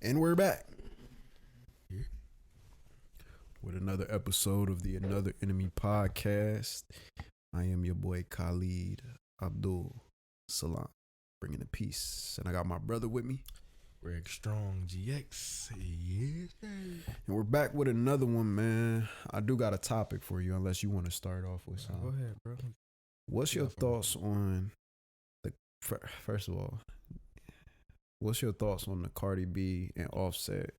And we're back with another episode of the Another Enemy podcast. I am your boy Khalid Abdul Salam, bringing the peace. And I got my brother with me. Greg Strong, GX. Yeah. And we're back with another one, man. I do got a topic for you, unless you want to start off with something. Go ahead, bro. What's your thoughts on the, first of all, what's your thoughts on the Cardi B and Offset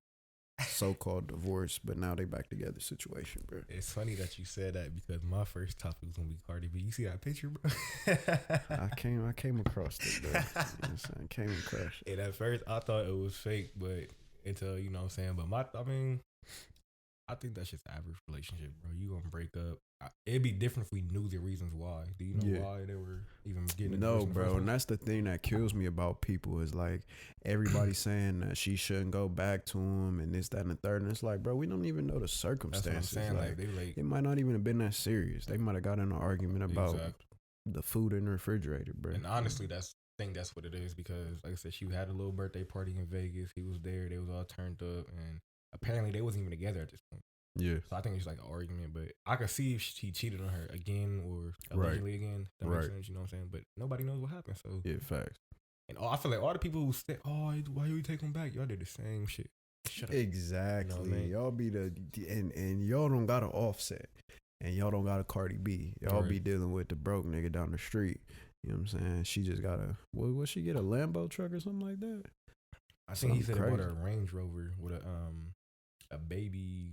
so-called divorce, but now they back together situation, bro? It's funny that you said that because my first topic was gonna be Cardi B. You see that picture, bro? I came across it, bro. You know what I'm saying? Came across it. And at first I thought it was fake, but until you know what I'm saying. But I think that's just average relationship, bro. You gonna break up. It'd be different if we knew the reasons why. Do you know why they were even getting No, bro, and that's the thing that kills me about people is like everybody saying that she shouldn't go back to him and this, that, and the third. And it's like, bro, we don't even know the circumstances. That's what I'm saying. Like, it might not even have been that serious. They might have got in an argument about the food in the refrigerator, bro. And honestly, that's what it is because, like I said, she had a little birthday party in Vegas. He was there. They was all turned up, and apparently they wasn't even together at this point. Yeah. So I think it's like an argument, but I could see if he cheated on her again or allegedly again. That makes sense, you know what I'm saying? But nobody knows what happened. So yeah, facts. And I feel like all the people who said, "Oh, why you take him back?" Y'all did the same shit. Shut up. Exactly. You know what I mean? Y'all be and y'all don't got an Offset, and y'all don't got a Cardi B. Y'all be dealing with the broke nigga down the street. You know what I'm saying? She just got what she get, a Lambo truck or something like that? I think he said he bought a Range Rover with a baby.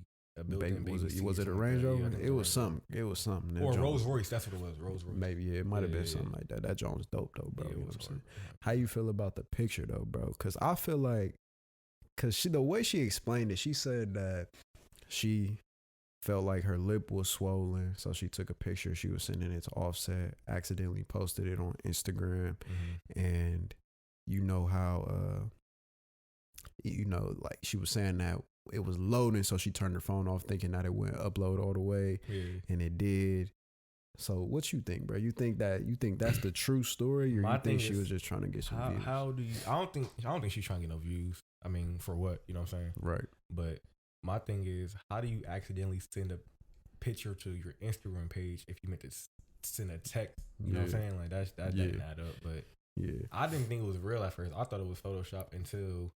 Was it a Range Rover? It was something. It was something. Or Rolls Royce. That's what it was. Rolls Royce. Maybe it might have been something like that. That joint was dope though, bro. Yeah, you know what I'm saying? How you feel about the picture though, bro? Because I feel like, the way she explained it, she said that she felt like her lip was swollen, so she took a picture. She was sending it to Offset, accidentally posted it on Instagram, and you know how like she was saying that it was loading, so she turned her phone off thinking that it wouldn't upload all the way, and it did. So what you think, bro? You think that's the true story, or you think she was just trying to get some views? How do you? I don't think she's trying to get no views. I mean, for what? You know what I'm saying? Right. But my thing is, how do you accidentally send a picture to your Instagram page if you meant to send a text? You know what I'm saying? Like that didn't add up. But I didn't think it was real at first. I thought it was Photoshop until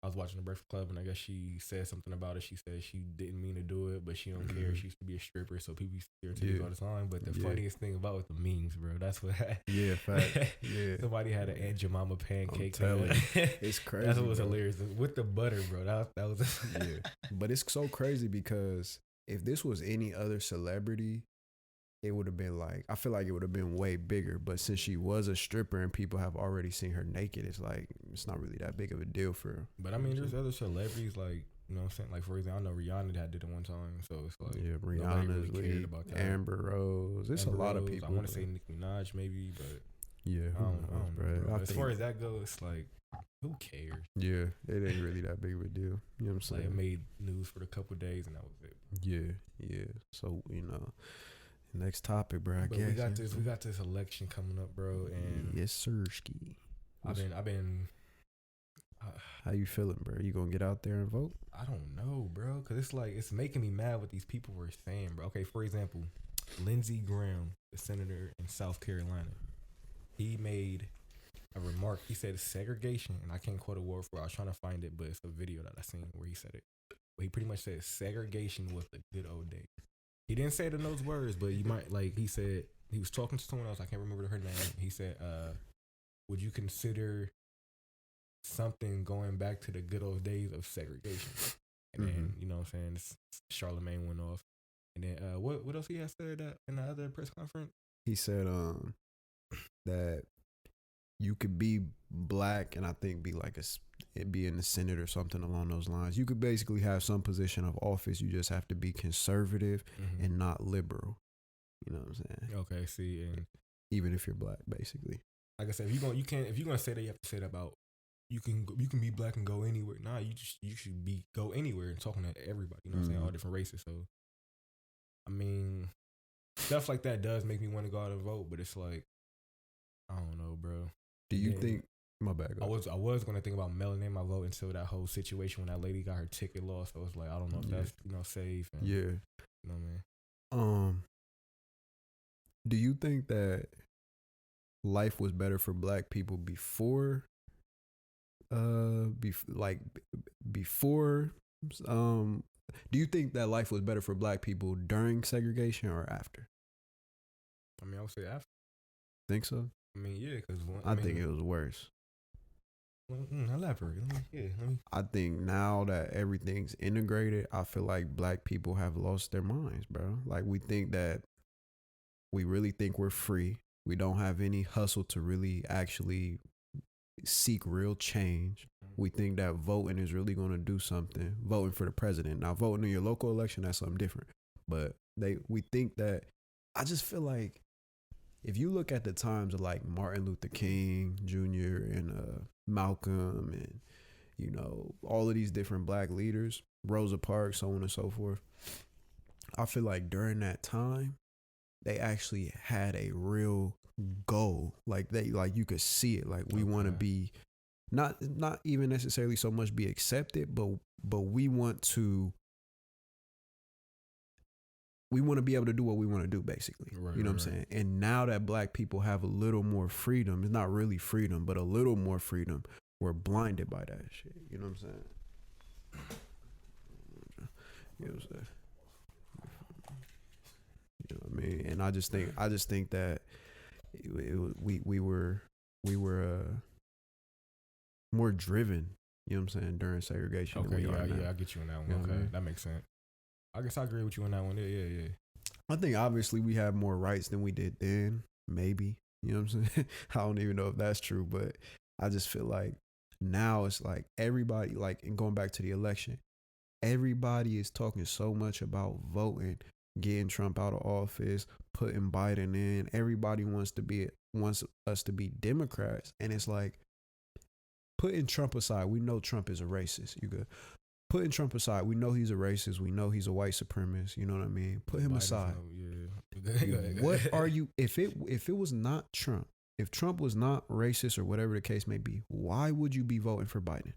I was watching The Breakfast Club, and I guess she said something about it. She said she didn't mean to do it, but she don't care. She used to be a stripper, so people used to see her titties all the time. But the funniest thing about it was the memes, bro. That's what. Fact. Somebody had an Aunt Jemima pancake. It's crazy. That's what was hilarious with the butter, bro. That was. But it's so crazy because if this was any other celebrity, it would have been like, I feel like it would have been way bigger. But since she was a stripper and people have already seen her naked, it's like, it's not really that big of a deal for her. But I mean, there's other celebrities, like, you know what I'm saying? Like, for example, I know Rihanna did it one time. So it's like, Rihanna's really cared about that. Amber Rose. It's a lot of people. I want to say Nicki Minaj maybe, but I don't know, bro. As far as that goes, it's like, who cares? Yeah, it ain't really that big of a deal. You know what I'm saying? Like, it made news for a couple of days and that was it. Yeah. So, next topic, bro. But we got this election coming up, bro, and yes, sir, ski. I've been. How you feeling, bro? You gonna get out there and vote? I don't know, bro, because it's like it's making me mad what these people were saying, bro. Okay, for example, Lindsey Graham, the senator in South Carolina, he made a remark. He said segregation, and I can't quote a word for it. I was trying to find it, but it's a video that I seen where he said it. But he pretty much said segregation was the good old days. He didn't say it in those words, but you might, like, he said, he was talking to someone else, I can't remember her name. He said, would you consider something going back to the good old days of segregation? And then, you know what I'm saying, Charlemagne went off. And then, what else he had said in the other press conference? He said that you could be black and I think be in the Senate or something along those lines. You could basically have some position of office. You just have to be conservative and not liberal. You know what I'm saying? Okay, see, and even if you're black, basically. Like I said, if you're gonna say that, you have to say that about you can be black and go anywhere. Nah, you should go anywhere and talking to everybody. You know what I'm saying? All different races. So, I mean, stuff like that does make me want to go out and vote, but it's like, I don't know, bro. Do you think My bad. I was gonna think about mailing in my vote until that whole situation when that lady got her ticket lost. I was like, I don't know if that's safe. And, Yeah. You know what I mean? Do you think that life was better for black people before before do you think that life was better for black people during segregation or after? I mean, I would say after. Think so? I mean, yeah, because I think it was worse. Elaborate. I think now that everything's integrated, I feel like black people have lost their minds, bro. Like we really think we're free. We don't have any hustle to really actually seek real change. We think that voting is really going to do something. Voting for the president. Now, voting in your local election, that's something different. But we think that. I just feel like if you look at the times of like Martin Luther King Jr. and Malcolm and, you know, all of these different black leaders, Rosa Parks, so on and so forth, I feel like during that time, they actually had a real goal. Like you could see it. Like we want to be not even necessarily so much be accepted, but we want to be able to do what we want to do, basically. Right, you know what I'm saying? And now that black people have a little more freedom, it's not really freedom, but a little more freedom, we're blinded by that shit. You know what I'm saying? You know what I'm saying? You know what I mean? And I just think that we were more driven, you know what I'm saying, during segregation. Okay, I get you on that one. You know okay, that makes sense. I guess I agree with you on that one. Yeah. I think obviously we have more rights than we did then, maybe. You know what I'm saying? I don't even know if that's true, but I just feel like now it's like everybody, like, and going back to the election, everybody is talking so much about voting, getting Trump out of office, putting Biden in. Everybody wants us to be Democrats. And it's like, putting Trump aside, we know Trump is a racist. You good? Putting Trump aside, we know he's a racist. We know he's a white supremacist. You know what I mean? Put him aside. What are you? If it was not Trump, if Trump was not racist or whatever the case may be, why would you be voting for Biden?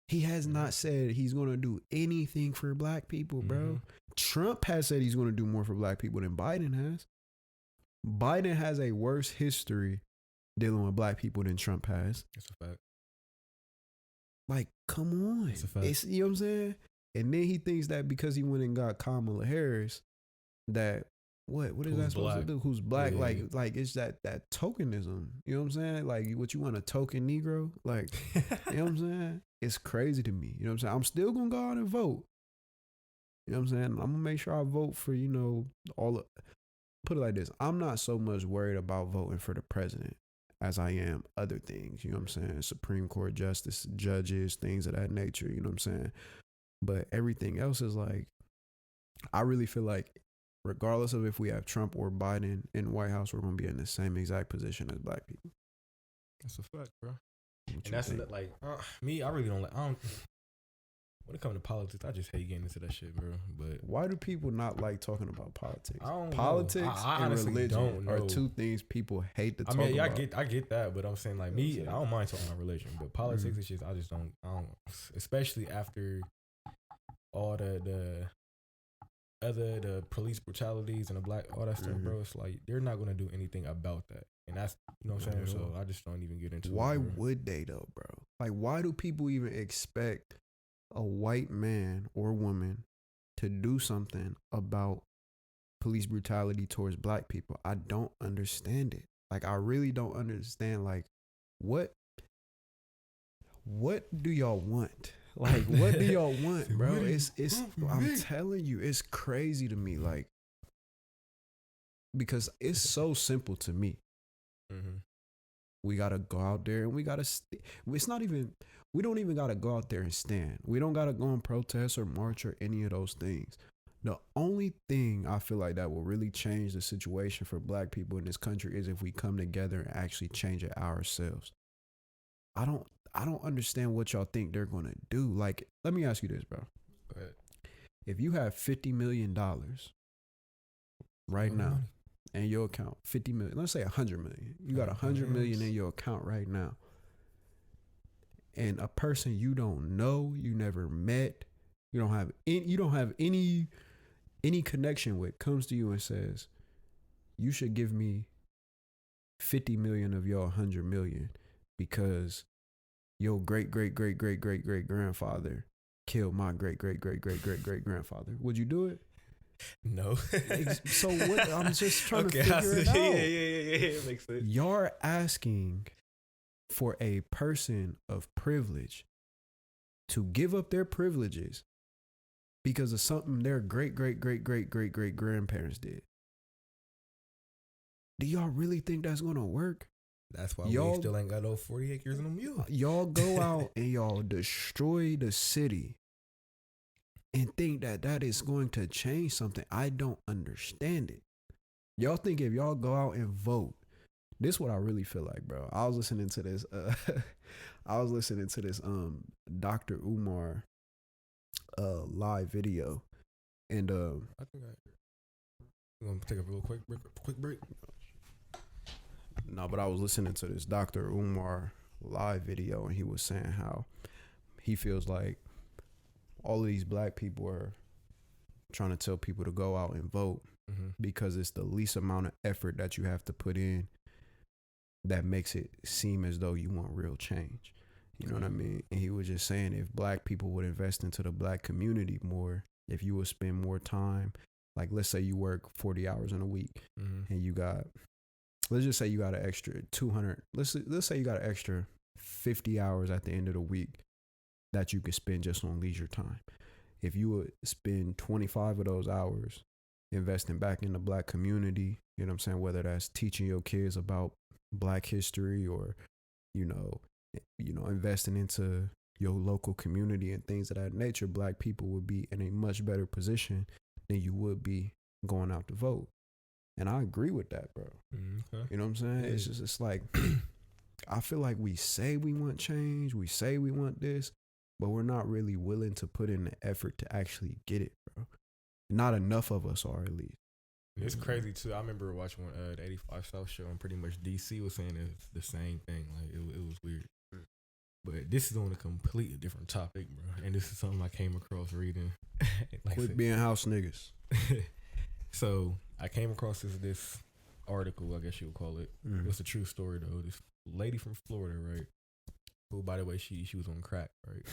He has not said he's going to do anything for black people, bro. Mm-hmm. Trump has said he's going to do more for black people than Biden has. Biden has a worse history dealing with black people than Trump has. That's a fact. Like, come on. That's a fact. It's, you know what I'm saying? And then he thinks that because he went and got Kamala Harris, that what is that supposed to do? Who's black? Yeah. Like it's that tokenism. You know what I'm saying? Like, what, you want a token Negro? Like, you know what I'm saying? It's crazy to me. You know what I'm saying? I'm still gonna go out and vote. You know what I'm saying? I'm gonna make sure I vote for, you know, put it like this. I'm not so much worried about voting for the president as I am other things, you know what I'm saying? Supreme Court justice, judges, things of that nature, you know what I'm saying? But everything else is like, I really feel like regardless of if we have Trump or Biden in the White House, we're going to be in the same exact position as black people. That's a fact, bro. And that's like, me, I really don't like, when it comes to politics, I just hate getting into that shit, bro. But why do people not like talking about politics? Politics and religion are two things people hate to talk about. I get that, but I'm saying, like, me, I don't mind talking about religion, but politics is just, I don't, especially after all the police brutalities and all that stuff, bro. It's like, they're not going to do anything about that. And that's, you know what I'm saying? So I just don't even get into it. Why would they, though, bro? Like, why do people even expect a white man or woman to do something about police brutality towards black people? I don't understand it. Like, I really don't understand. Like, what do y'all want? Like, what do y'all want, bro? It's I'm telling you, it's crazy to me. Like, because it's so simple to me. We gotta go out there and we gotta. We don't even gotta go out there and stand. We don't gotta go and protest or march or any of those things. The only thing I feel like that will really change the situation for black people in this country is if we come together and actually change it ourselves. I don't understand what y'all think they're gonna do. Like, let me ask you this, bro. Go ahead. If you have $50 million right now, in your account, 50 million. Let's say 100 million. You got 100 million in your account right now. And a person you don't know, you never met, you don't have any connection with comes to you and says, you should give me 50 million of your 100 million because your great grandfather killed my great grandfather. Would you do it? No. So what? I'm just trying to figure it out. Yeah. It makes sense. You're asking for a person of privilege to give up their privileges because of something their great grandparents did. Do y'all really think that's gonna work? That's why we still ain't got no 40 acres in a mule. Y'all go out and y'all destroy the city and think that is going to change something. I don't understand it. Y'all think if y'all go out and vote, this is what I really feel like, bro. I was listening to this Dr. Umar live video, and I think I'm gonna take a real quick break. No, but I was listening to this Dr. Umar live video, and he was saying how he feels like all of these black people are trying to tell people to go out and vote because it's the least amount of effort that you have to put in that makes it seem as though you want real change. You know what I mean? And he was just saying if black people would invest into the black community more, if you would spend more time, like let's say you work 40 hours in a week and you got, let's just say you got an extra 200, let's say you got an extra 50 hours at the end of the week that you could spend just on leisure time. If you would spend 25 of those hours investing back in the black community, you know what I'm saying? Whether that's teaching your kids about black history or, you know, investing into your local community and things of that nature, black people would be in a much better position than you would be going out to vote. And I agree with that, bro. Okay. You know what I'm saying? Yeah. It's like, I feel like we say we want change, we say we want this, but we're not really willing to put in the effort to actually get it, bro. Not enough of us are, at least. It's crazy too. I remember watching the 85 South show, and pretty much DC was saying it's the same thing. Like it was weird. But this is on a completely different topic, bro. And this is something I came across reading. Like Quit being house niggas. So I came across this article, I guess you would call it. It was a true story though. This lady from Florida, right? Who, by the way, she was on crack, right?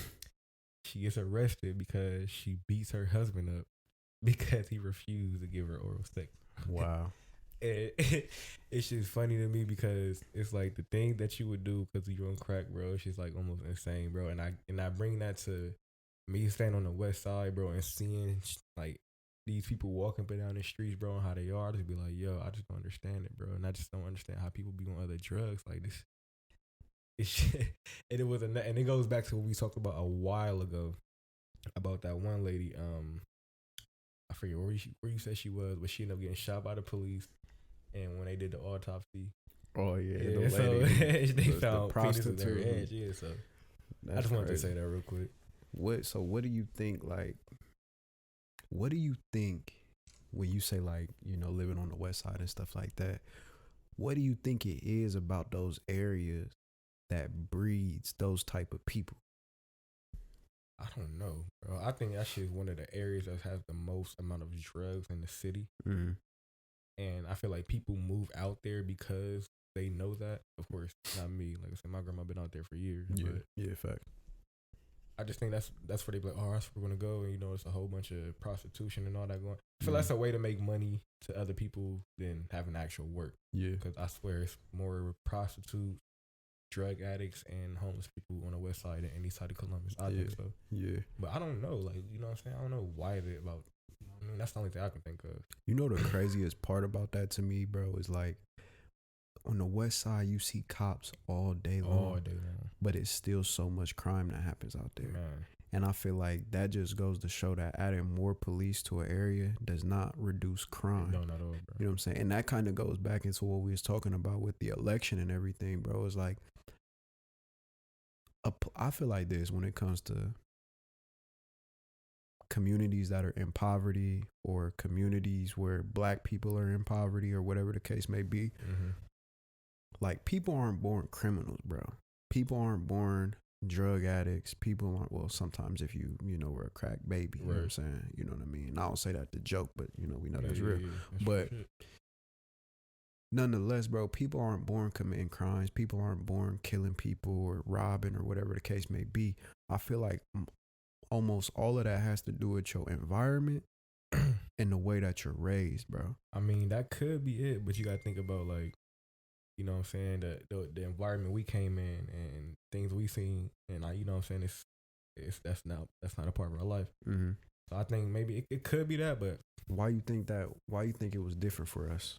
She gets arrested because she beats her husband up because he refused to give her oral sex. Wow. It's just funny to me because it's like the thing that you would do because you're on crack, bro. It's just like almost insane, bro. And I bring that to me staying on the west side, bro, and seeing like these people walking up and down the streets, bro, and how they are. I just be like, yo, I just don't understand it, bro. And I just don't understand how people be on other drugs like this. And it goes back to what we talked about a while ago about that one lady. I forget where you said she was, but she ended up getting shot by the police. And when they did the autopsy, oh yeah, the so lady, they found penises in her edge. Yeah, so that's I just wanted to crazy. say that real quick. What do you think? Like, what do you think when you say like living on the west side and stuff like that? What do you think it is about those areas that breeds those type of people? I don't know, bro. I think that shit is one of the areas that has the most amount of drugs in the city. And I feel like people move out there because they know that. Of course, not me. Like I said, my grandma been out there for years. Yeah, fact. I just think that's where they be like, oh, that's where we're gonna go. And it's a whole bunch of prostitution and all that going. I feel that's a way to make money to other people than having actual work. Yeah, because I swear it's more prostitutes, drug addicts, and homeless people on the west side than any side of Columbus. I think so. Yeah, but I don't know. Like, you know what I'm saying? I don't know why they about. I mean, that's the only thing I can think of. The craziest part about that to me, bro, is like on the west side, you see cops all day long. But it's still so much crime that happens out there. Man. And I feel like that just goes to show that adding more police to an area does not reduce crime. No, not at all, bro. You know what I'm saying? And that kind of goes back into what we was talking about with the election and everything, bro. It's like, I feel like this when it comes to communities that are in poverty or communities where black people are in poverty or whatever the case may be. Mm-hmm. Like, people aren't born criminals, bro. People aren't born drug addicts. People aren't, well, sometimes if you were a crack baby, you know what I'm saying? You know what I mean? And I don't say that to joke, but, we know that's real. That's but nonetheless, bro, people aren't born committing crimes. People aren't born killing people or robbing or whatever the case may be. I feel like almost all of that has to do with your environment and the way that you're raised, bro. I mean, that could be it, but you got to think about, like, you know what I'm saying, the environment we came in and things we seen, and you know what I'm saying, that's not a part of our life. Mm-hmm. So I think maybe it could be that, but why you think it was different for us?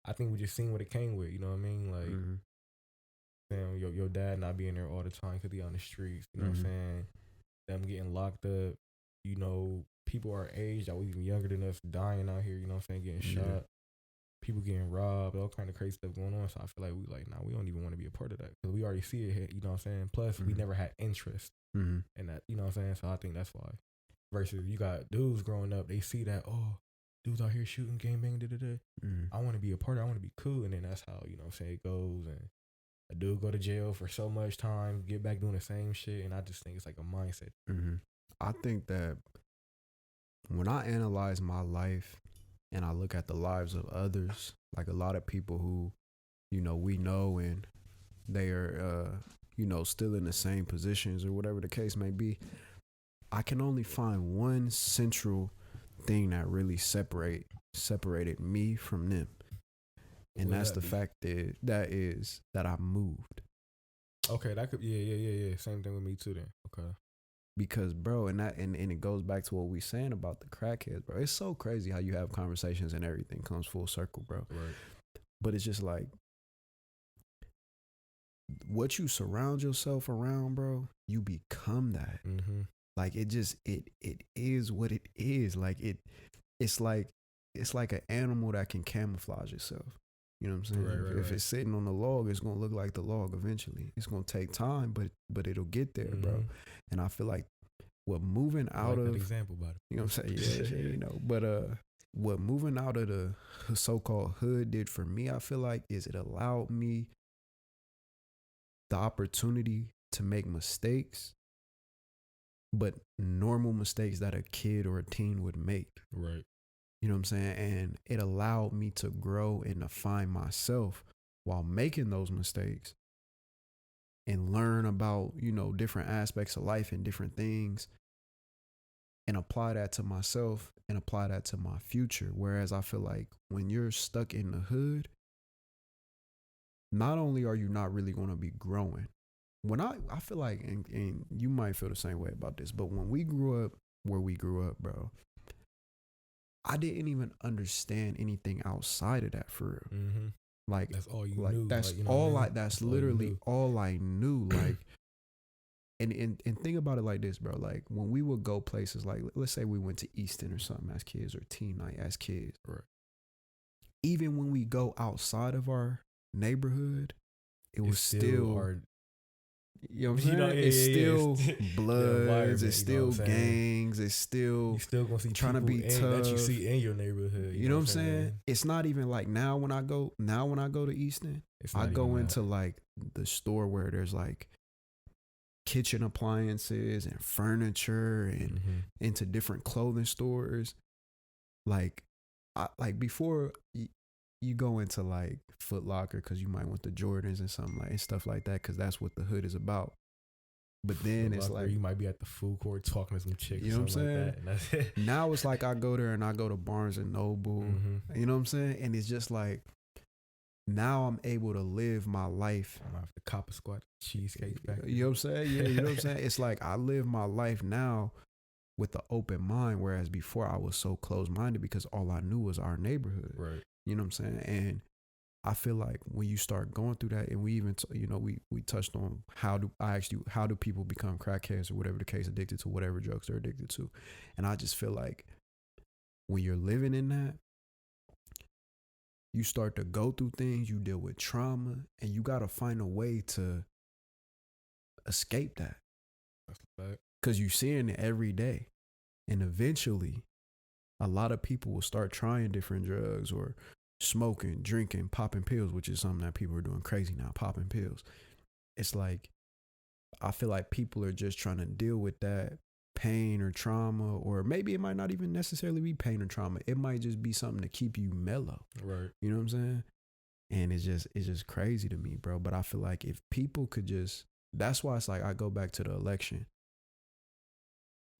I think we just seen what it came with, you know what I mean? Like, damn, your dad not being there all the time because he on the streets, you know what I'm saying? Them getting locked up, you know, people our age that was even younger than us dying out here, you know what I'm saying, getting shot, people getting robbed, all kind of crazy stuff going on. So I feel like we don't even want to be a part of that because we already see it here, you know what I'm saying? Plus, we never had interest in that, you know what I'm saying? So I think that's why. Versus you got dudes growing up, they see that, oh, dudes out here shooting, gang bang, I want to be a part of it, I want to be cool. And then that's how, you know what I'm saying, it goes. And a dude go to jail for so much time, get back doing the same shit. And I just think it's like a mindset. I think that when I analyze my life and I look at the lives of others, like a lot of people who, we know and they are, still in the same positions or whatever the case may be, I can only find one central thing that really separated me from them. And that's the fact that I moved. Okay, that could yeah. Same thing with me too then. Okay. Because, bro, and it goes back to what we saying about the crackheads, bro. It's so crazy how you have conversations and everything comes full circle, bro. Right. But it's just like what you surround yourself around, bro, you become that. Like it is what it is. Like it's like an animal that can camouflage itself. You know what I'm saying? Right, if it's sitting on the log, it's gonna look like the log eventually. It's gonna take time, but it'll get there, bro. And I feel like what moving out of an example about it. You know what I'm saying? Yeah, But what moving out of the so-called hood did for me, I feel like, is it allowed me the opportunity to make mistakes, but normal mistakes that a kid or a teen would make. Right. You know what I'm saying? And it allowed me to grow and to find myself while making those mistakes and learn about, different aspects of life and different things and apply that to myself and apply that to my future. Whereas I feel like when you're stuck in the hood, not only are you not really going to be growing, when I feel like, and you might feel the same way about this, but when we grew up where we grew up, bro, I didn't even understand anything outside of that for real. Like that's all you knew. That's that's literally all I knew. Like, and think about it like this, bro. Like when we would go places, like let's say we went to Easton or something as kids, or teen night as kids. Right. Even when we go outside of our neighborhood, it was still our, you know what I'm saying? It's still bloods, it's still gangs, it's still you still gonna see trying to be tough that you see in your neighborhood. You know what I'm saying? It's not even like now when I go to Easton, I go into like the store where there's like kitchen appliances and furniture and into different clothing stores. Like before you go into like Foot Locker because you might want the Jordans and something like and stuff like that because that's what the hood is about. But then it's like you might be at the food court talking to some chicks. You know what I'm saying? Like that, and that's it. Now it's like I go there and I go to Barnes and Noble. You know what I'm saying? And it's just like now I'm able to live my life. I'm off the Copper Squat Cheesecake Factory. You know what I'm saying? Yeah, you know what I'm saying? It's like I live my life now with the open mind, whereas before I was so closed-minded because all I knew was our neighborhood. Right. You know what I'm saying? And I feel like when you start going through that, and we even, we touched on how do people become crackheads or whatever the case, addicted to whatever drugs they're addicted to. And I just feel like when you're living in that, you start to go through things, you deal with trauma, and you got to find a way to escape that. That's a fact. Because you're seeing it every day. And eventually, a lot of people will start trying different drugs or smoking, drinking, popping pills, which is something that people are doing crazy now, popping pills. It's like, I feel like people are just trying to deal with that pain or trauma, or maybe it might not even necessarily be pain or trauma. It might just be something to keep you mellow. Right. You know what I'm saying? And it's just crazy to me, bro. But I feel like if people could just, that's why it's like I go back to the election.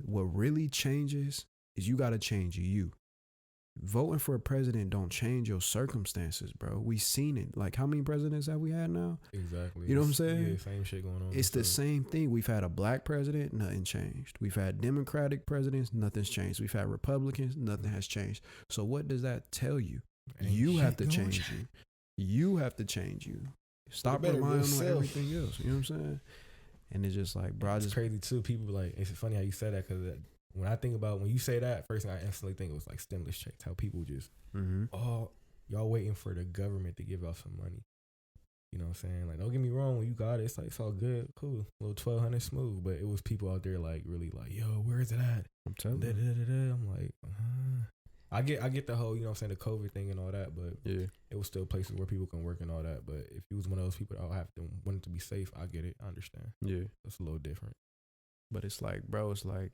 What really changes is you got to change you. Voting for a president don't change your circumstances, bro. We seen it. Like, how many presidents have we had now? Exactly. You know what I'm saying? Yeah, same shit going on. It's the same thing. We've had a black president, nothing changed. We've had Democratic presidents, nothing's changed. We've had Republicans, nothing has changed. So what does that tell you? You have to change you. You have to change you. Stop relying on everything else. You know what I'm saying? And it's just like, bro, it's crazy too. People like, it's funny how you said that, because when I think about, when you say that, first thing I instantly think it was like stimulus checks. How people just, oh, y'all waiting for the government to give out some money. You know what I'm saying? Like, don't get me wrong, when you got it, it's like, it's all good, cool, a little 1,200 smooth. But it was people out there like really like, yo, where is it at? I'm telling you. I'm like, I get the whole, you know what I'm saying, the COVID thing and all that, but yeah, it was still places where people can work and all that. But if you was one of those people that have to want it to be safe, I get it, I understand. Yeah, it's a little different. But it's like, bro, it's like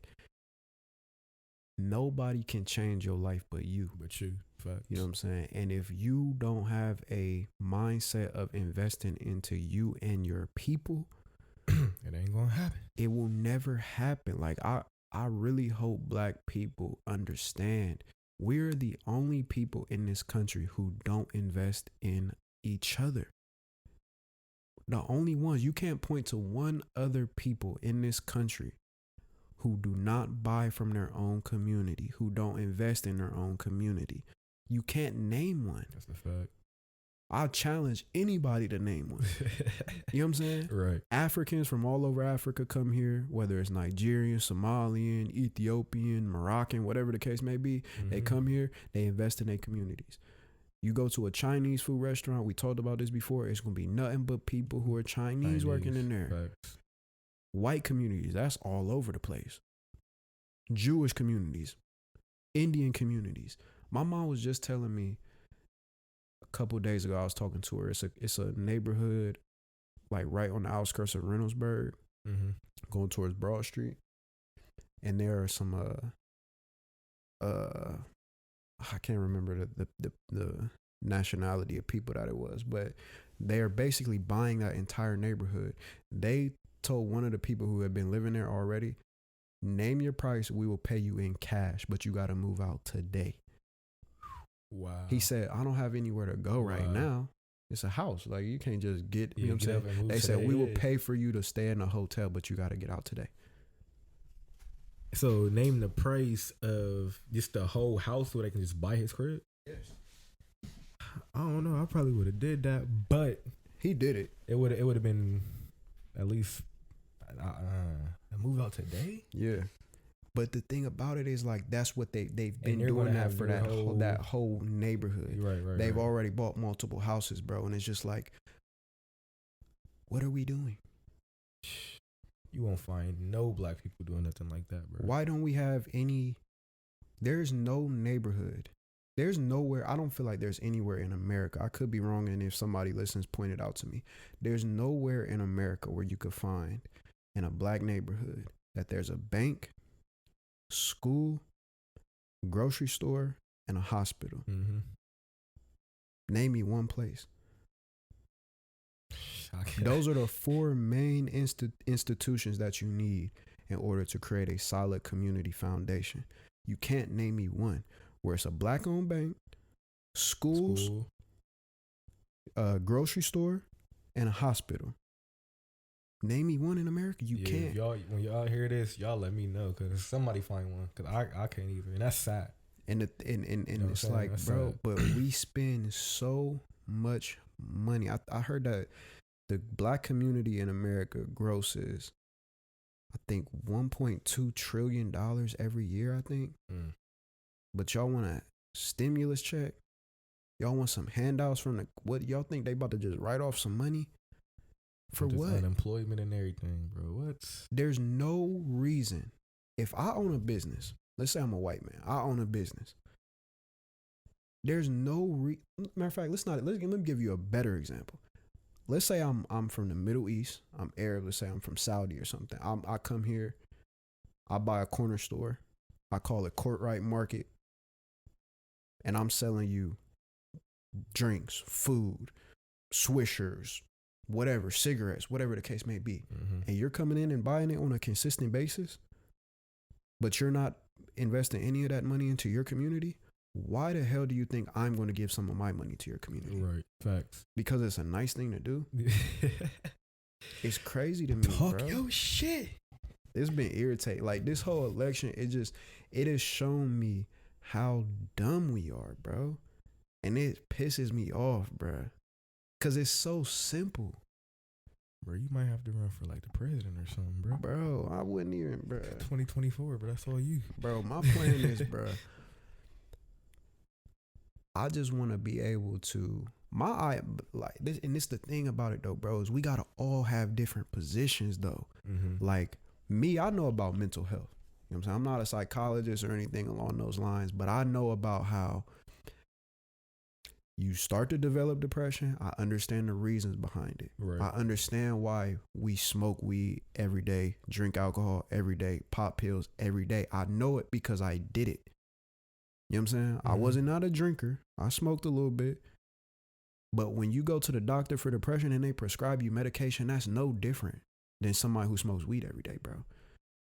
nobody can change your life but you. But you, facts. You know what I'm saying? And if you don't have a mindset of investing into you and your people, it ain't gonna happen. It will never happen. Like, I really hope black people understand we're the only people in this country who don't invest in each other. The only ones. You can't point to one other people in this country who do not buy from their own community, who don't invest in their own community. You can't name one. That's the fact. I'll challenge anybody to name one. You know what I'm saying? Right. Africans from all over Africa come here, whether it's Nigerian, Somalian, Ethiopian, Moroccan, whatever the case may be. They come here, they invest in their communities. You go to a Chinese food restaurant, we talked about this before, it's going to be nothing but people who are Chinese working in there. Facts. White communities, that's all over the place. Jewish communities, Indian communities. My mom was just telling me a couple of days ago, I was talking to her. It's a neighborhood like right on the outskirts of Reynoldsburg, going towards Broad Street. And there are some I can't remember the nationality of people that it was, but they are basically buying that entire neighborhood. They told one of the people who had been living there already, name your price, we will pay you in cash, but you got to move out today. Wow. He said, I don't have anywhere to go right now. It's a house. Like, you can't just get, you know what I'm saying? They said, we will pay for you to stay in a hotel, but you got to get out today. So name the price of just the whole house where they can just buy his crib? Yes. I don't know. I probably would have did that, but he did it. It would have been at least move out today. Yeah. But the thing about it is, like, that's what they've been doing that for that whole neighborhood. Right. They've already bought multiple houses, bro. And it's just like, what are we doing? You won't find no black people doing nothing like that, bro. Why don't we have any? There's no neighborhood. There's nowhere. I don't feel like there's anywhere in America. I could be wrong. And if somebody listens, point it out to me. There's nowhere in America where you could find in a black neighborhood that there's a bank, school, grocery store, and a hospital. Name me one place. Those are the four main institutions that you need in order to create a solid community foundation. You can't name me one where it's a black-owned bank, schools, a grocery store, and a hospital. Name me one in America. You can't. When y'all hear this, y'all let me know, because somebody find one, because I can't either, and that's sad. And it's like, that's bro, sad. But we spend so much money. I heard that the black community in America grosses, I think, $1.2 trillion every year, I think. But y'all want a stimulus check? Y'all want some handouts from what y'all think they about to just write off some money For just what? Unemployment and everything, bro. What? There's no reason. If I own a business, let's say I'm a white man, I own a business. There's no matter of fact, let me give you a better example. Let's say I'm from the Middle East, I'm Arab, let's say I'm from Saudi or something. I come here, I buy a corner store, I call it Courtright Market, and I'm selling you drinks, food, swishers, whatever, cigarettes, whatever the case may be. Mm-hmm. And you're coming in and buying it on a consistent basis, but you're not investing any of that money into your community. Why the hell do you think I'm going to give some of my money to your community? Right. Facts. Because it's a nice thing to do. It's crazy to me, Talk bro. your shit. It's been irritating. Like this whole election, it has shown me how dumb we are, bro. And it pisses me off, bro. Cause it's so simple. Bro, you might have to run for like the president or something, bro. Bro, I wouldn't even, bro. 2024, but that's all you. Bro, my plan is, bro, I just want to be able to, like this, and this the thing about it though, bro, is we gotta all have different positions though. Mm-hmm. Like me, I know about mental health. You know what I'm saying? I'm not a psychologist or anything along those lines, but I know about how you start to develop depression. I understand the reasons behind it. Right. I understand why we smoke weed every day, drink alcohol every day, pop pills every day. I know it because I did it. You know what I'm saying? Mm-hmm. I wasn't not a drinker. I smoked a little bit. But when you go to the doctor for depression and they prescribe you medication, that's no different than somebody who smokes weed every day, bro.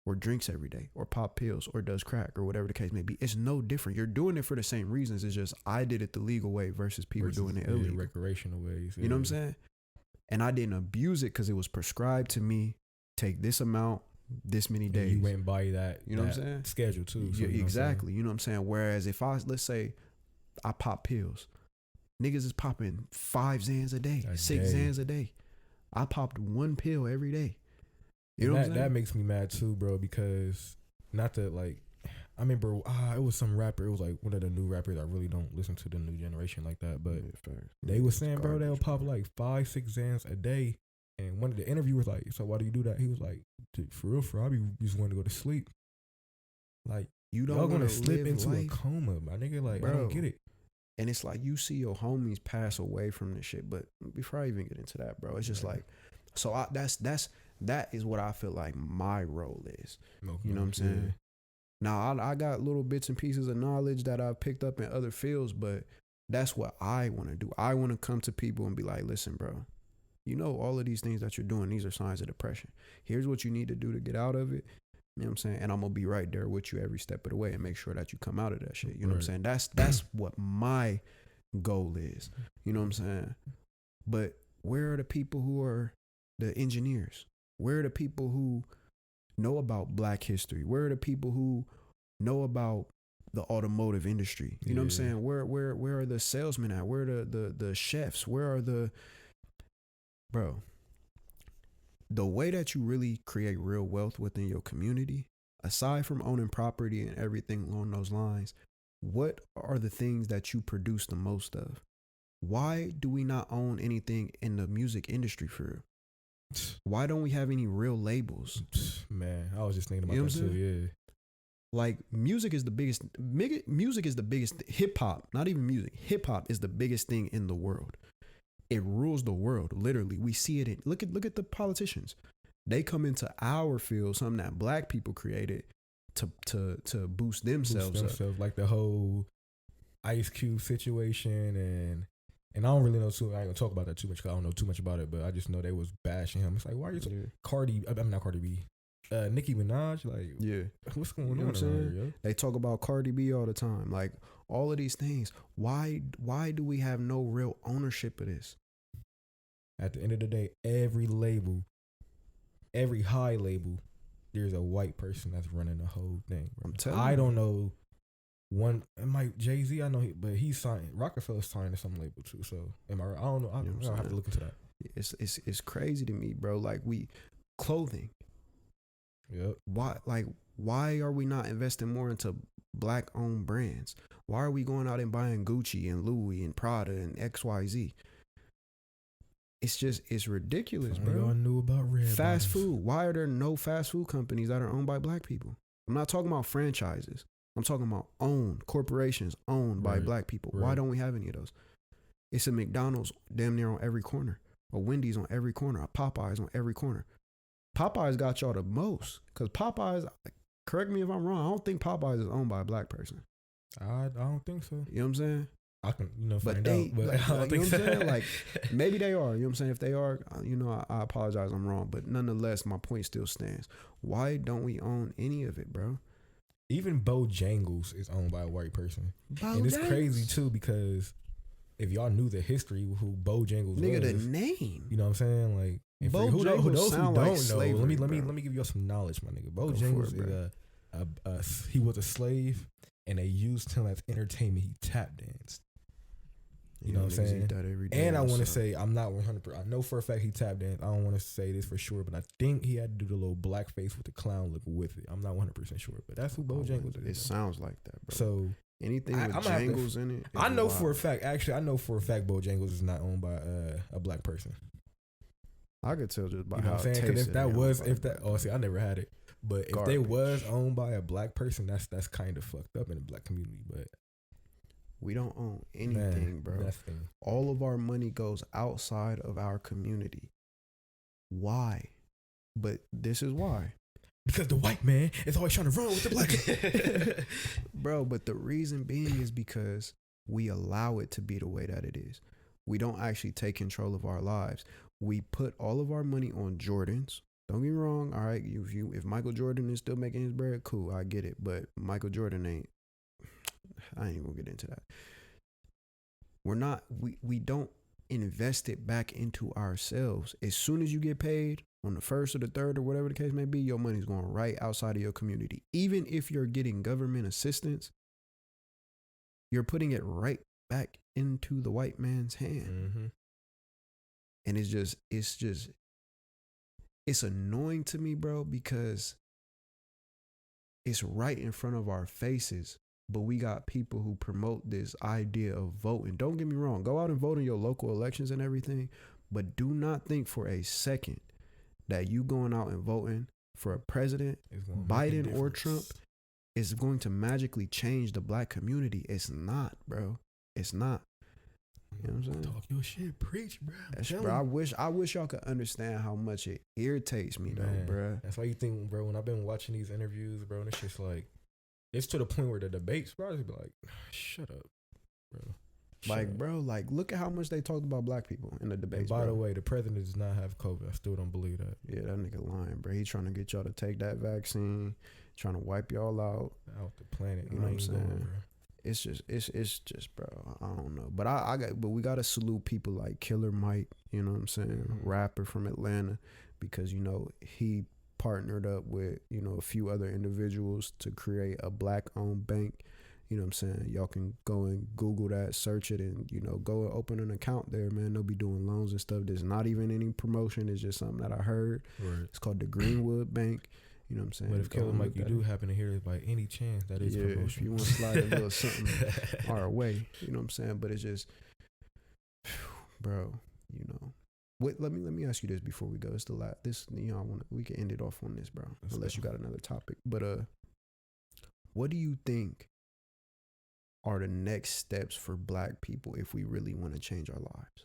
Or drinks every day, or pop pills, or does crack, or whatever the case may be. It's no different. You're doing it for the same reasons. It's just I did it the legal way versus people doing it illegal. Recreational ways. You know what I'm saying? And I didn't abuse it because it was prescribed to me. Take this amount, this many days. You went and buy that. You know what I'm saying? Schedule too. So exactly. You know what I'm saying? Whereas if let's say I pop pills, niggas is popping 5 Xans a day, 6 Xans a day. I popped 1 pill every day. You know what I'm saying? That makes me mad too, bro, because not that like, I remember it was some rapper. It was like one of the new rappers. I really don't listen to the new generation like that, but they was saying, bro, they'll pop like 5, 6 Xans a day. And one of the interviewers like, so why do you do that? He was like, for real, I be just wanting to go to sleep. Like, you don't y'all want gonna to slip into life. a coma, my nigga. Like, bro, I don't get it. And it's like you see your homies pass away from this shit. But before I even get into that, bro, it's just like, so that is what I feel like my role is. Okay, you know what I'm saying? Yeah. Now, I got little bits and pieces of knowledge that I've picked up in other fields, but that's what I want to do. I want to come to people and be like, listen, bro, you know, all of these things that you're doing, these are signs of depression. Here's what you need to do to get out of it. You know what I'm saying? And I'm going to be right there with you every step of the way and make sure that you come out of that shit. You know what I'm saying? That's what my goal is. You know what I'm saying? But where are the people who are the engineers? Where are the people who know about Black history? Where are the people who know about the automotive industry? You know what I'm saying? Where are the salesmen at? Where are the chefs? Where are the... Bro, the way that you really create real wealth within your community, aside from owning property and everything along those lines, what are the things that you produce the most of? Why do we not own anything in the music industry for real? Why don't we have any real labels? Man, I was just thinking about that too, yeah. Like music is the biggest, hip hop, not even music, hip hop is the biggest thing in the world. It rules the world, literally. We see it look at the politicians. They come into our field, something that Black people created to boost themselves up. Like the whole Ice Cube situation and I don't really know too. I ain't gonna talk about that too much because I don't know too much about it. But I just know they was bashing him. It's like, why are you not Cardi B, Nicki Minaj? Like, yeah, what's going on around here, yo? They talk about Cardi B all the time. Like all of these things. Why do we have no real ownership of this? At the end of the day, every label, every high label, there's a white person that's running the whole thing. Bro. I'm telling you. I don't know. One, like Jay-Z, I know, but he's signed. Rockefeller's signed to some label too. So am I right? I don't know. I'll have to look into that. It's crazy to me, bro. Like clothing. Yep. Why are we not investing more into Black owned brands? Why are we going out and buying Gucci and Louis and Prada and XYZ? it's ridiculous, All y'all bro. knew about red Fast bottoms. food. Why are there no fast food companies that are owned by black people? I'm not talking about franchises. I'm talking about owned corporations owned by Right, black people. Why right. don't we have any of those? It's a McDonald's damn near on every corner, a Wendy's on every corner, a Popeyes on every corner. Popeyes got y'all the most because Popeyes. Correct me if I'm wrong. I don't think Popeyes is owned by a black person. I don't think so. You know what I'm saying? I can But find they, out, but like, I don't you know think what so. I'm saying? Like, maybe they are. You know what I'm saying? If they are, I apologize. I'm wrong. But nonetheless, my point still stands. Why don't we own any of it, bro? Even Bojangles is owned by a white person, and it's crazy too because if y'all knew the history of who Bojangles Nigga, was, the name. you know what I'm saying? Like, and for Bojangles who those who sound don't like know, slavery, let bro. me give y'all some knowledge, my nigga. for Bojangles it, is he was a slave, and they used him as entertainment. He tap danced. You know what I'm niggas saying? eat that every day, And I want to so- say, I'm not 100%. I know for a fact he tap danced. I don't want to say this for sure, but I think he had to do the little blackface with the clown look with it. I'm not 100% sure, but that's who Bojangles is. It sounds like that, bro. So anything I'm with gonna have to- jangles in it. I is know wild. for a fact. Actually, I know for a fact Bojangles is not owned by a black person. I could tell just by You know how what I'm it saying? Because tasted. I never had it. But if they Garbage. was owned by a black person, that's kind of fucked up in the black community. But we don't own anything, man, bro. nothing. All of our money goes outside of our community. Why? But this is why. Because the white man is always trying to run with the black. Bro, but the reason being is because we allow it to be the way that it is. We don't actually take control of our lives. We put all of our money on Jordans. Don't get me wrong. All right, if Michael Jordan is still making his bread, cool, I get it. But Michael Jordan ain't. I ain't even gonna get into that. We don't invest it back into ourselves. As soon as you get paid on the 1st or the 3rd or whatever the case may be, your money's going right outside of your community. Even if you're getting government assistance, you're putting it right back into the white man's hand. Mm-hmm. And it's annoying to me, bro, because it's right in front of our faces. But we got people who promote this idea of voting. Don't get me wrong. Go out and vote in your local elections and everything. But do not think for a second that you going out and voting for a president, Biden or Trump, is going to magically change the black community. It's not, bro. It's not. You know what I'm saying? Talk your shit, preach, bro. Bro, I wish y'all could understand how much it irritates me, Man, though, bro. That's why you think, bro, when I've been watching these interviews, bro, and it's just like, it's to the point where the debates, bro, I just be like, shut up, bro. Bro, look at how much they talked about black people in the debates. And by bro. the way, the president does not have COVID. I still don't believe that. Yeah, that nigga lying, bro. He trying to get y'all to take that vaccine, trying to wipe y'all out. Out the planet. You know what I'm saying? Going, bro. It's just, bro. I don't know, but we gotta salute people like Killer Mike. You know what I'm saying? Mm-hmm. Rapper from Atlanta, because he partnered up with a few other individuals to create a black-owned bank. You know what I'm saying? Y'all can go and Google that, search it, and go and open an account there, man. They'll be doing loans and stuff. There's not even any promotion. It's just something that I heard. Right. It's called the Greenwood Bank. You know what I'm saying? But if Killer Mike, you do happen to hear it by any chance, that is promotion. If you want to slide a little something our way, you know what I'm saying? But it's just, bro, let me ask you this before we go. It's the last. We can end it off on this, bro. Unless you got another topic. But what do you think are the next steps for black people if we really want to change our lives?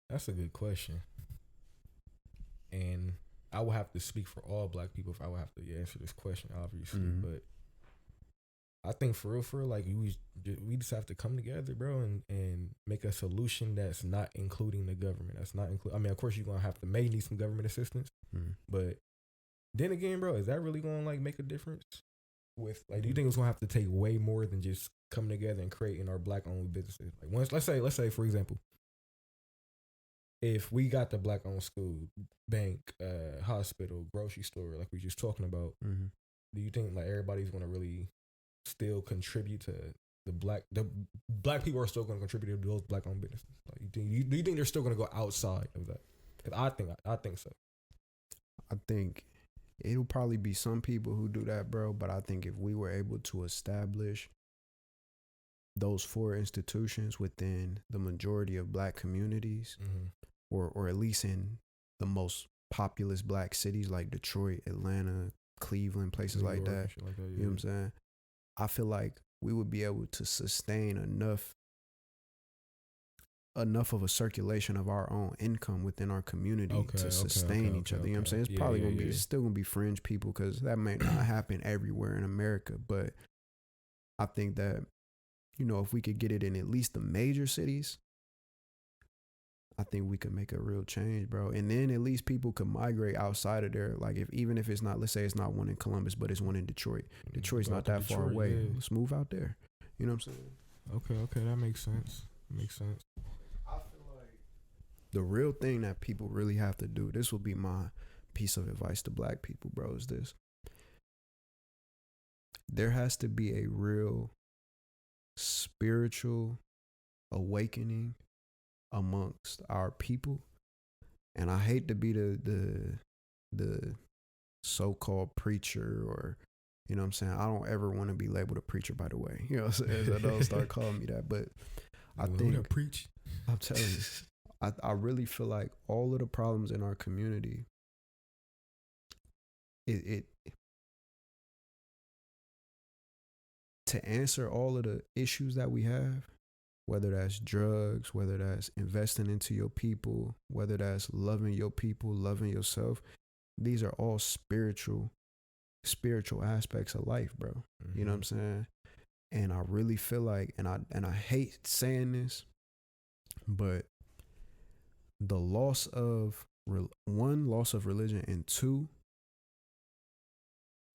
That's a good question. And I would have to speak for all black people if I would have to answer this question, obviously. Mm-hmm. But I think for real, like we just have to come together, bro, and make a solution that's not including the government. That's not I mean, of course, you're gonna have to need some government assistance, but then again, bro, is that really gonna make a difference? With do you think it's gonna have to take way more than just coming together and creating our black-owned businesses? Let's say for example, if we got the black-owned school, bank, hospital, grocery store, like we just talking about, do you think everybody's gonna really still contribute to the black people are still gonna contribute to those black-owned businesses? Do you think they're still gonna go outside of that? Because I think so. I think it'll probably be some people who do that, bro. But I think if we were able to establish those 4 institutions within the majority of black communities, or at least in the most populous black cities like Detroit, Atlanta, Cleveland, places like that. You know what I'm saying? I feel like we would be able to sustain enough of a circulation of our own income within our community to sustain each other. You know what I'm saying? It's probably gonna be it's still gonna be fringe people, because that may not happen everywhere in America. But I think that, you know, if we could get it in at least the major cities, I think we could make a real change, bro. And then at least people could migrate outside of there. Like, even if it's not, let's say it's not one in Columbus, but it's one in Detroit. Detroit's not that far away. Yeah. Let's move out there. You know what I'm saying? Okay, that makes sense. I feel like the real thing that people really have to do, this will be my piece of advice to black people, bro, is this. There has to be a real spiritual awakening amongst our people. And I hate to be the so-called preacher, or, you know what I'm saying? I don't ever want to be labeled a preacher, by the way. You know what I'm saying? So don't start calling me that. But I think, preach. I'm telling you, I really feel like all of the problems in our community, it to answer all of the issues that we have, whether that's drugs, whether that's investing into your people, whether that's loving your people, loving yourself, these are all spiritual aspects of life, bro. You know what I'm saying? And I really feel like, and I hate saying this, but the loss of religion, and 2,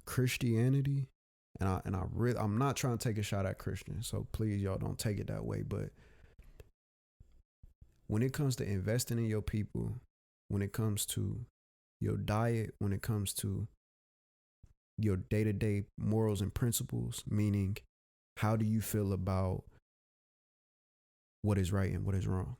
Christianity. And I'm not trying to take a shot at Christians, so please, y'all, don't take it that way. But when it comes to investing in your people, when it comes to your diet, when it comes to your day-to-day morals and principles, meaning how do you feel about what is right and what is wrong?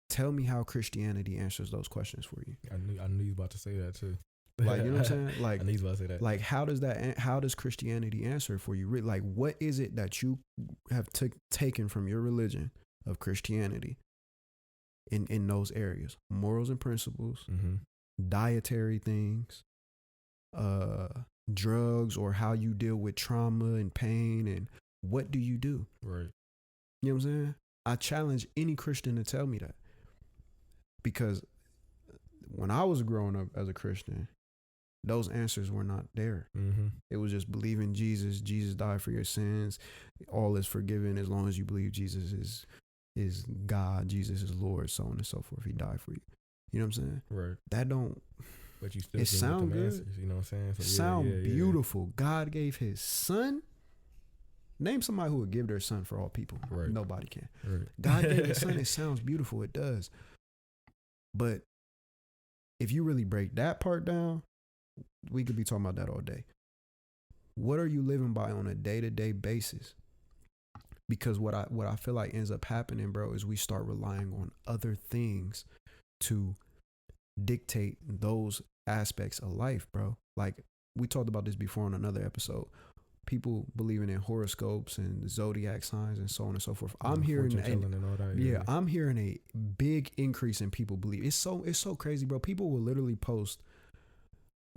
Tell me how Christianity answers those questions for you. I knew you were about to say that too. Like, you know what I'm saying? Like, I knew you were about to say that. Like, how does Christianity answer it for you? Like, what is it that you have taken from your religion of Christianity in those areas? Morals and principles, dietary things, drugs, or how you deal with trauma and pain, and what do you do? Right. You know what I'm saying? I challenge any Christian to tell me that. Because when I was growing up as a Christian, those answers were not there. It was just believe in Jesus. Jesus died for your sins. All is forgiven as long as you believe Jesus is God. Jesus is Lord, so on and so forth. He died for you. You know what I'm saying? Right. That don't. But you still it sound good. Answers, you know what I'm saying? So sound beautiful. God gave His Son. Name somebody who would give their son for all people. Right. Nobody can. Right. God gave His Son. It sounds beautiful. It does. But if you really break that part down, we could be talking about that all day. What are you living by on a day-to-day basis? Because what I feel like ends up happening, bro, is we start relying on other things to dictate those aspects of life, bro. Like, we talked about this before on another episode. People believing in horoscopes and zodiac signs and so on and so forth. I'm hearing I'm hearing a big increase in people believe. It's so crazy, bro. People will literally post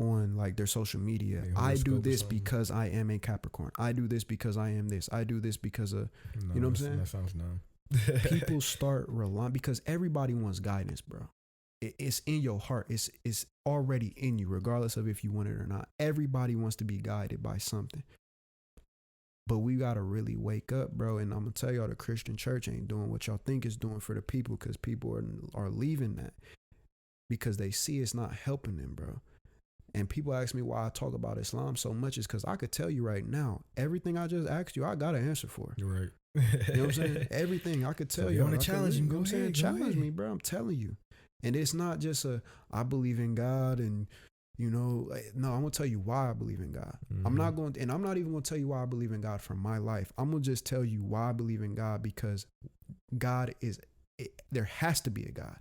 on like their social media, I do this because I am a Capricorn. I do this because I am this. I do this because of, you know what I'm saying? That sounds numb. People start relying, because everybody wants guidance, bro. It's in your heart. It's already in you, regardless of if you want it or not. Everybody wants to be guided by something. But we got to really wake up, bro. And I'm going to tell y'all, the Christian church ain't doing what y'all think it's doing for the people, because people are leaving that because they see it's not helping them, bro. And people ask me why I talk about Islam so much is because I could tell you right now, everything I just asked you, I got an answer for. You're right. You know what I'm saying? Everything I could tell you. You want to challenge me? You know what I'm saying? Challenge me, bro. I'm telling you. And it's not just I believe in God and, you know, no, I'm going to tell you why I believe in God. Mm-hmm. I'm not even going to tell you why I believe in God for my life. I'm going to just tell you why I believe in God, because God there has to be a God.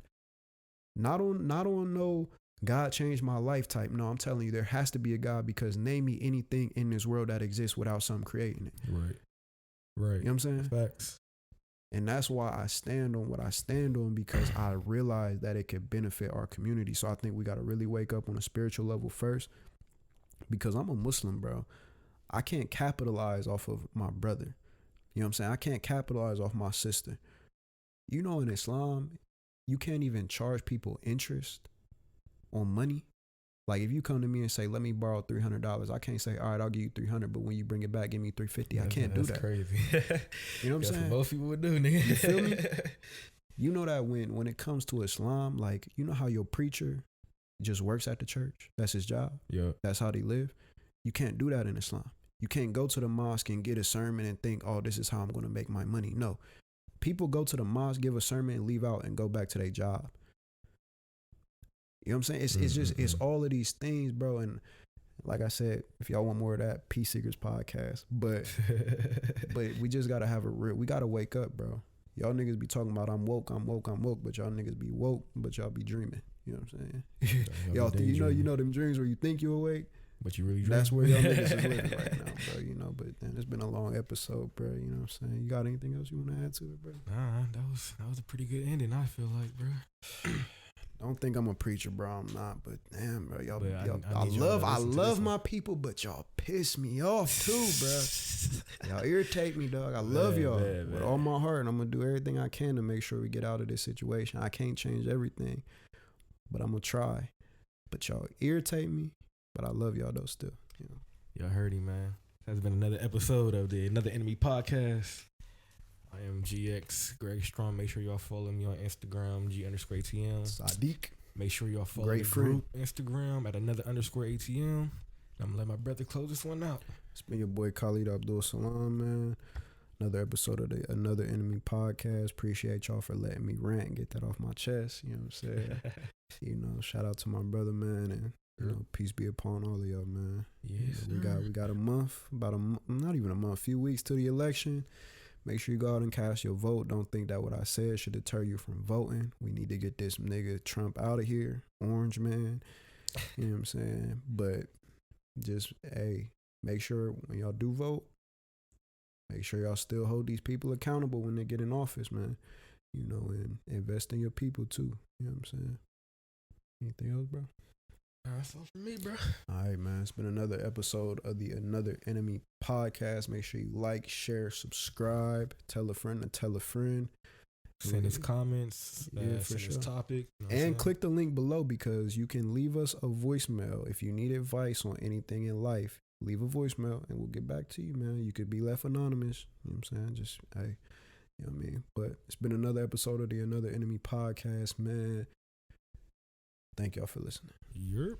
Not on no God changed my life type. No, I'm telling you, there has to be a God, because name me anything in this world that exists without something creating it. Right. Right. You know what I'm saying? Facts. And that's why I stand on what I stand on, because I realize that it could benefit our community. So I think we got to really wake up on a spiritual level first, because I'm a Muslim, bro. I can't capitalize off of my brother. You know what I'm saying? I can't capitalize off my sister. You know, in Islam, you can't even charge people interest on money. Like if you come to me and say, let me borrow $300, I can't say, all right, I'll give you $300, but when you bring it back, give me $350. I can't do that. That's crazy. You know what I'm saying? What most people would do, nigga. You feel me? You know that when it comes to Islam, like, you know how your preacher just works at the church? That's his job. Yeah. That's how they live. You can't do that in Islam. You can't go to the mosque and get a sermon and think, oh, this is how I'm going to make my money. No. People go to the mosque, give a sermon, and leave out and go back to their job. You know what I'm saying? It's all of these things, bro. And like I said, if y'all want more of that, Peace Seekers podcast. But we just got to have we got to wake up, bro. Y'all niggas be talking about I'm woke, but y'all niggas be woke, but y'all be dreaming. You know what I'm saying? Y'all you know them dreams where you think you're awake, but you really dream. That's where y'all niggas is living right now, bro. You know, but then it's been a long episode, bro. You know what I'm saying? You got anything else you want to add to it, bro? Nah, that was a pretty good ending, I feel like, bro. Don't think I'm a preacher, bro. I'm not, but damn, bro, y'all. I love my people, but y'all piss me off too, bro. Y'all irritate me, dog. I love y'all with all my heart, and I'm gonna do everything I can to make sure we get out of this situation. I can't change everything, but I'm gonna try. But y'all irritate me, but I love y'all though still. You know. Y'all heard him, man. That's been another episode of the Another Enemy podcast. I am GX Greg Strong. Make sure y'all follow me on Instagram, G_ATM. Sadiq. Make sure y'all follow Great the friend. group Instagram at another_ATM. I'm gonna let my brother close this one out. It's been your boy Khalid Abdul Salam, man. Another episode of the Another Enemy podcast. Appreciate y'all for letting me rant and get that off my chest. You know what I'm saying? You know, shout out to my brother, man, and you know, peace be upon all of y'all, man. Yes, you know, we got a month, not even a month, few weeks to the election. Make sure you go out and cast your vote. Don't think that what I said should deter you from voting. We need to get this nigga Trump out of here. Orange man. You know what I'm saying? But just, hey, make sure when y'all do vote, make sure y'all still hold these people accountable when they get in office, man. You know, and invest in your people too. You know what I'm saying? Anything else, bro? That's all for me, bro. All right, man. It's been another episode of the Another Enemy podcast. Make sure you like, share, subscribe, tell a friend to tell a friend. Send us comments. Send us topic. You know and click the link below, because you can leave us a voicemail. If you need advice on anything in life, leave a voicemail and we'll get back to you, man. You could be left anonymous. You know what I'm saying? Just, hey, you know what I mean? But it's been another episode of the Another Enemy podcast, man. Thank y'all for listening. Yep.